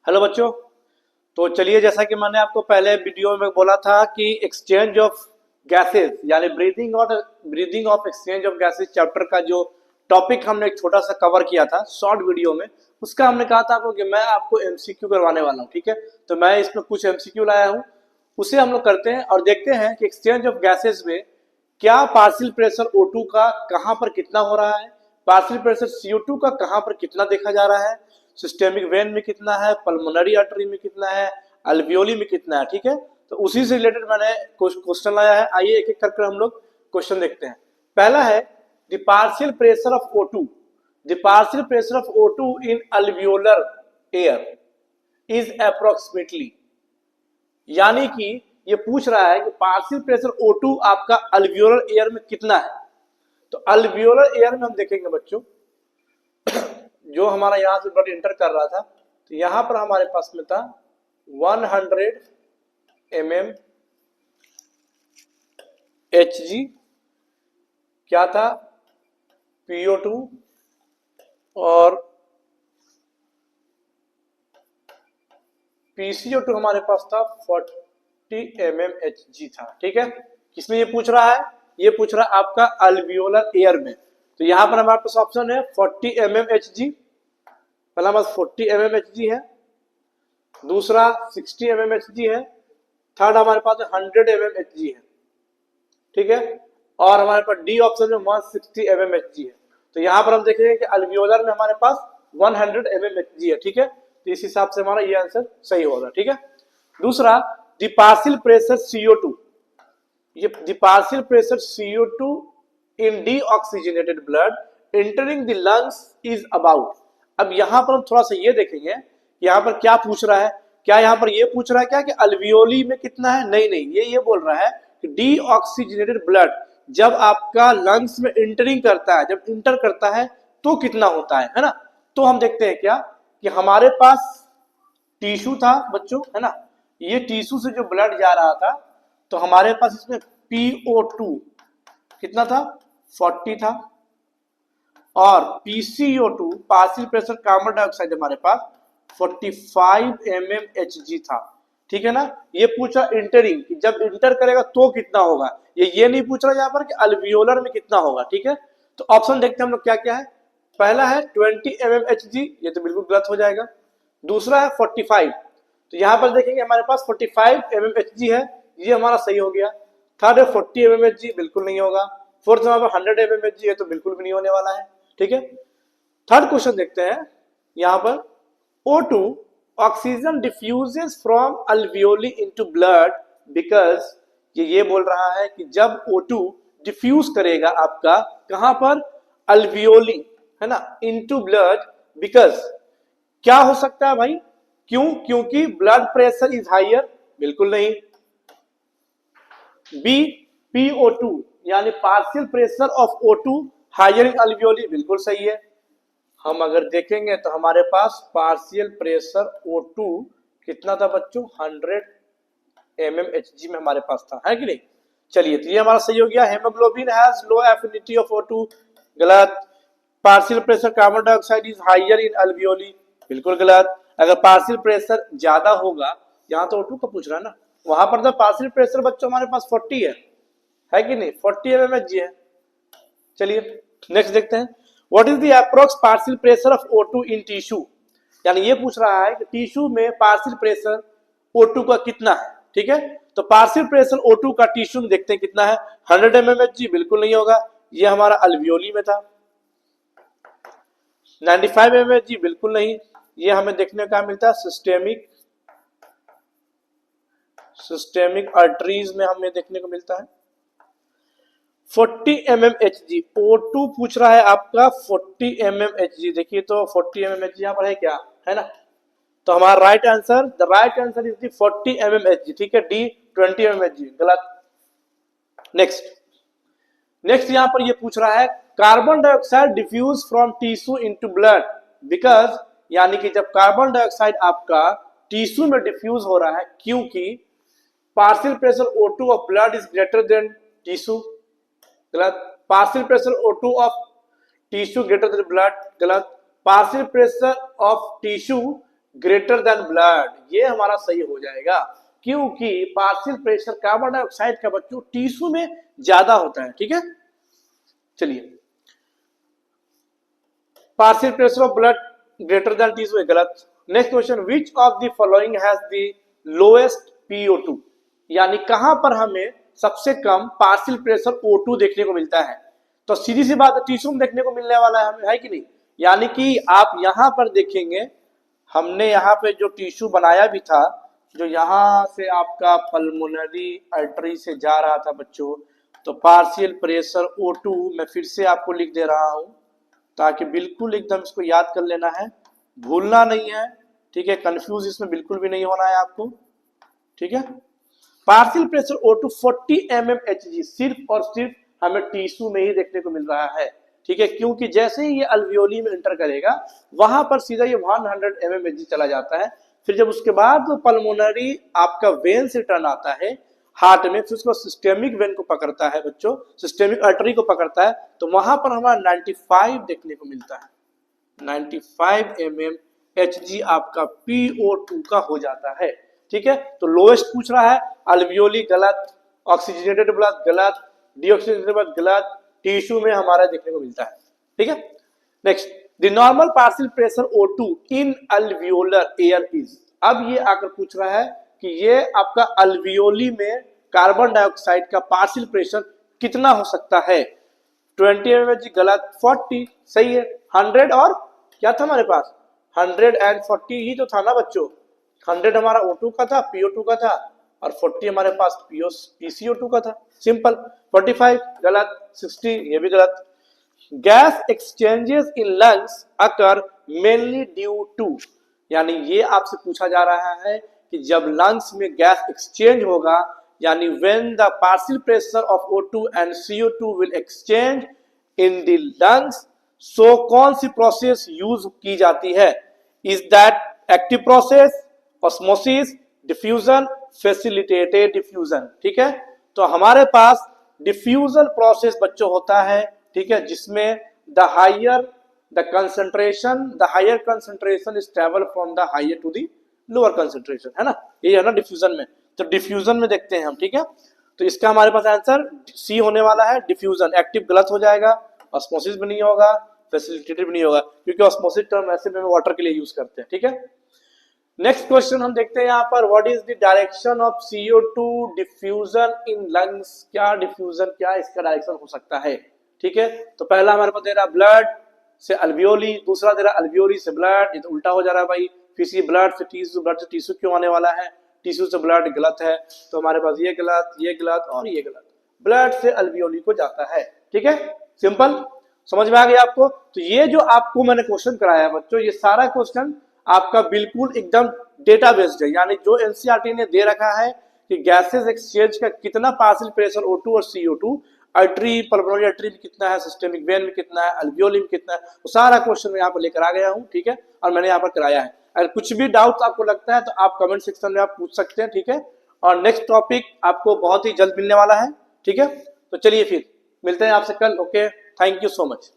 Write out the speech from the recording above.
Hello बच्चों। तो चलिए, जैसा कि मैंने आपको पहले वीडियो में बोला था कि एक्सचेंज ऑफ गैसेस यानी breathing of exchange of gases chapter का जो टॉपिक हमने एक छोटा सा कवर किया था शॉर्ट वीडियो में, उसका हमने कहा था आपको कि मैं आपको एमसीक्यू करवाने वाला हूं। ठीक है, तो मैं इसमें कुछ एमसीक्यू लाया हूं, उसे हम लोग करते हैं और देखते हैं कि एक्सचेंज ऑफ गैसेस में क्या पार्शियल प्रेशर O2 का कहां पर कितना हो रहा है, पार्शियल प्रेशर CO2 का कहां पर कितना देखा जा रहा है, सिस्टेमिक वेन में कितना है, पल्मोनरी आर्टरी में कितना है, अल्वियोली में कितना है। ठीक है, तो उसी से रिलेटेड मैंने कुछ क्वेश्चन लाया है। आइए एक एक करके हम लोग क्वेश्चन देखते हैं। पहला है the partial pressure of O2, the partial pressure of O2 in alveolar air is approximately, यानी कि ये पूछ रहा है कि पार्शियल प्रेशर O2 आपका अल्वियोलर एयर में कितना है। तो अल्वियोलर एयर में हम देखेंगे बच्चों, जो हमारा यहां से ब्लड इंटर कर रहा था, तो यहां पर हमारे पास में था 100 mm Hg, क्या था PO2, और PCO2 हमारे पास था 40 mm Hg था। ठीक है, किसमें ये पूछ रहा है? ये पूछ रहा है आपका अल्वियोलर एयर में। तो यहां पर हमारे पास ऑप्शन है 40 mm Hg, पहला हमारे पास 40 mm Hg है, दूसरा 60 mm Hg है, थर्ड हमारे पास 100 mm Hg है। ठीक है, और हमारे पास डी ऑप्शन में 160 mm Hg है। तो यहां पर हम देखेंगे कि अल्वियोलर में हमारे पास 100 mm Hg है। ठीक है, तो इस हिसाब से हमारा ये आंसर सही होगा। ठीक है, दूसरा द पार्शियल प्रेशर CO2, ये the partial pressure CO2 in deoxygenated blood entering the lungs is about. अब यहां पर हम थोड़ा सा ये देखेंगे, यहां पर क्या पूछ रहा है। क्या यहां पर ये पूछ रहा है क्या कि अल्वियोली में कितना है? नहीं नहीं, ये बोल रहा है कि डीऑक्सीजनेटेड ब्लड जब आपका लंग्स में इंटरिंग करता है, जब इंटर करता है तो कितना होता है ना। तो हम देखते हैं क्या कि हमारे पास टिश्यू था बच्चों, है ना, ये टिश्यू से जो ब्लड जा रहा था, तो हमारे पास इसमें PO2 कितना था? 40 था, और PCO2 partial pressure carbon dioxide हमारे पास 45 mm Hg था। ठीक है ना, ये पूछा इंटरिंग कि जब इंटर करेगा तो कितना होगा, ये नहीं पूछ रहा यहाँ पर कि अल्वियोलर में कितना होगा। ठीक है, तो ऑप्शन देखते हैं हम लोग क्या क्या है। पहला है 20 mm Hg, ये तो बिल्कुल गलत हो जाएगा। दूसरा है 45, तो यहां पर देखेंगे हमारे पास 45 mm Hg है, ये हमारा सही हो गया। थर्ड है 40 mm Hg, बिल्कुल नहीं होगा। फोर्थ हमारे पास 100 mm Hg है, तो बिल्कुल भी नहीं होने वाला है। ठीक है, थर्ड क्वेश्चन देखते हैं। यहां पर O2 oxygen diffuses from alveoli into blood because, ये बोल रहा है कि जब O2 डिफ्यूज करेगा आपका कहां पर? अल्वियोली, है ना, इनटू ब्लड, बिकॉज क्या हो सकता है भाई? क्यों? क्योंकि ब्लड प्रेशर इज हाइयर, बिल्कुल नहीं। बी, PO2 यानी partial pressure of O2 higher in alveoli, बिल्कुल सही है। हम अगर देखेंगे तो हमारे पास पार्शियल प्रेशर O2 कितना था बच्चों? 100 mm Hg में हमारे पास था, है कि नहीं। चलिए, तो ये हमारा सही हो गया। Haemoglobin has low affinity of O2, गलत। Partial pressure carbon dioxide is higher in alveoli, बिल्कुल गलत। अगर पार्शियल प्रेशर ज्यादा होगा, यहाँ तो O2 का पूछ रहा है ना, वहां पर तो पार्शियल प्रेशर बच्चों हमारे पास 40 है कि नहीं, 40 mm Hg है। चलिए नेक्स्ट देखते हैं। What is the approx partial pressure of O2 in tissue, यानी ये पूछ रहा है कि टिश्यू में पार्शियल प्रेशर O2 का कितना है। ठीक है, तो पार्शियल प्रेशर O2 का टिश्यू में देखते हैं कितना है। 100 mm Hg, बिल्कुल नहीं होगा, ये हमारा अल्वियोली में था। 95 mm Hg, बिल्कुल नहीं, ये हमें देखने का मिलता है सिस्टेमिक आर्टरीज में हमें देखने को मिलता है। 40 mm Hg, O2 पूछ रहा है आपका 40 mm Hg, देखिए तो 40 mm Hg यहाँ पर है क्या, है ना। तो हमारा right answer, the right answer is the 40 mm Hg। ठीक है, डी 20 mm Hg गलत। नेक्स्ट यहाँ पर ये पूछ रहा है carbon dioxide diffuse from tissue into blood because, यानी कि जब कार्बन डाइऑक्साइड आपका टिश्यू में डिफ्यूज हो रहा है क्योंकि partial pressure O2 of blood is greater than tissue, गलत। Partial pressure O2 of tissue greater than blood, गलत। Partial pressure of tissue greater than blood, ये हमारा सही हो जाएगा, क्योंकि पार्शियल प्रेशर कार्बन डाइऑक्साइड का बच्चों टिश्यू में ज्यादा होता है। ठीक है, चलिए partial pressure of blood greater than tissue गलत। Next question, which of the following has the lowest PO2, यानी कहां पर हमें सबसे कम पार्शियल प्रेशर O2 देखने को मिलता है। तो सीधी सी बात है टिश्यू में देखने को मिलने वाला है हमें, है कि नहीं। यानी कि आप यहां पर देखेंगे, हमने यहाँ पे जो टिश्यू बनाया भी था, जो यहाँ से आपका पल्मोनरी आर्टरी से जा रहा था बच्चों, तो पार्शियल प्रेशर O2 मैं फिर से आपको लिख दे रहा हूं ताकि बिल्कुल एकदम इसको याद कर लेना है, भूलना नहीं है। ठीक है, कंफ्यूज इसमें बिल्कुल भी नहीं होना है आपको। ठीक है, पार्शियल प्रेशर O2 40 mmHg सिर्फ और सिर्फ हमें टिश्यू में ही देखने को मिल रहा है। ठीक है, क्योंकि जैसे ही ये अल्वियोली में एंटर करेगा वहां पर सीधा ये 100 mmHg चला जाता है। फिर जब उसके बाद पल्मोनरी आपका वेन से टर्न आता है हार्ट में, फिर उसको सिस्टेमिक वेन को पकड़ता है बच्चों, सिस्टेमिक आर्टरी को पकड़ता है, तो वहां पर हमारा 95 देखने को मिलता है। 95 mmHg आपका PO2 का हो जाता है। ठीक है, तो लोएस्ट पूछ रहा है, अल्वियोली गलत, ऑक्सीजनेटेड ब्लड गलत, डीऑक्सीजनेटेड ब्लड गलत, टिश्यू में हमारा देखने को मिलता है। ठीक है, next, the normal partial pressure O2 in alveolar air is. अब ये आकर पूछ रहा है कि ये आपका अल्वियोली में कार्बन डाइऑक्साइड का पार्शियल प्रेशर कितना हो सकता है। 20 mmHg गलत, 40 सही है, 100 और क्या था हमारे पास 140 ही तो था ना बच्चों। 100 हमारा O2 का था, PO2 का था, और 40 हमारे पास PCO2 का था। सिंपल। 45 गलत, 60 ये भी गलत। Gas exchanges in lungs occur mainly due to, यानी ये आपसे पूछा जा रहा है कि जब लंग्स में गैस एक्सचेंज होगा, यानी when the partial pressure of O2 and CO2 will exchange in the lungs, so कौन सी प्रोसेस यूज की जाती है। Is that active process, osmosis, diffusion, facilitated diffusion. ठीक है, तो हमारे पास डिफ्यूजन प्रोसेस बच्चों होता है। ठीक है, जिसमें the higher concentration is travel from the higher to the lower concentration, है ना, ये है ना डिफ्यूजन में। तो डिफ्यूजन में देखते हैं हम। ठीक है, तो इसका हमारे पास आंसर सी होने वाला है, डिफ्यूजन। एक्टिव गलत हो जाएगा, ऑस्मोसिस भी नहीं होगा, फैसिलिटेटेड भी नहीं होगा, क्योंकि ऑस्मोसिस टर्म ऐसे में वाटर के लिए यूज करते हैं। ठीक है, नेक्स्ट क्वेश्चन हम देखते हैं यहाँ पर, what is the direction of CO2 diffusion in lungs. क्या डिफ्यूजन, क्या इसका डायरेक्शन हो सकता है। ठीक है, तो पहला हमारे पास दे रहा ब्लड से अल्वियोली, दूसरा दे रहा अल्वियोली से ब्लड, ये तो उल्टा हो जा रहा है भाई। फिर ब्लड से टिश्यू, ब्लड से टिश्यू क्यों आने वाला है, टिश्यू से ब्लड गलत है, तो हमारे पास ये गलत, ये गलत और ये गलत, ब्लड से अल्वियोली को जाता है। ठीक है, सिंपल, समझ में आ गया आपको। तो ये जो आपको मैंने क्वेश्चन कराया बच्चों, ये सारा क्वेश्चन आपका बिल्कुल एकदम डेटा बेस्ड है, यानी जो एनसीईआरटी ने दे रखा है कि गैसेस एक्सचेंज का कितना पार्शियल प्रेशर O2 और CO2, आर्टरी, पल्मोनरी आर्टरी में कितना है, सिस्टेमिक वेन में कितना है, अल्वियोली में कितना है, वो सारा क्वेश्चन मैं यहाँ पर लेकर आ गया हूँ। ठीक है, और मैंने यहाँ पर कराया है। अगर कुछ भी डाउट आपको लगता है तो आप कमेंट सेक्शन में आप पूछ सकते हैं। ठीक है, और नेक्स्ट टॉपिक आपको बहुत ही जल्द मिलने वाला है। ठीक है, तो चलिए फिर मिलते हैं आपसे कल। Okay, thank you so much.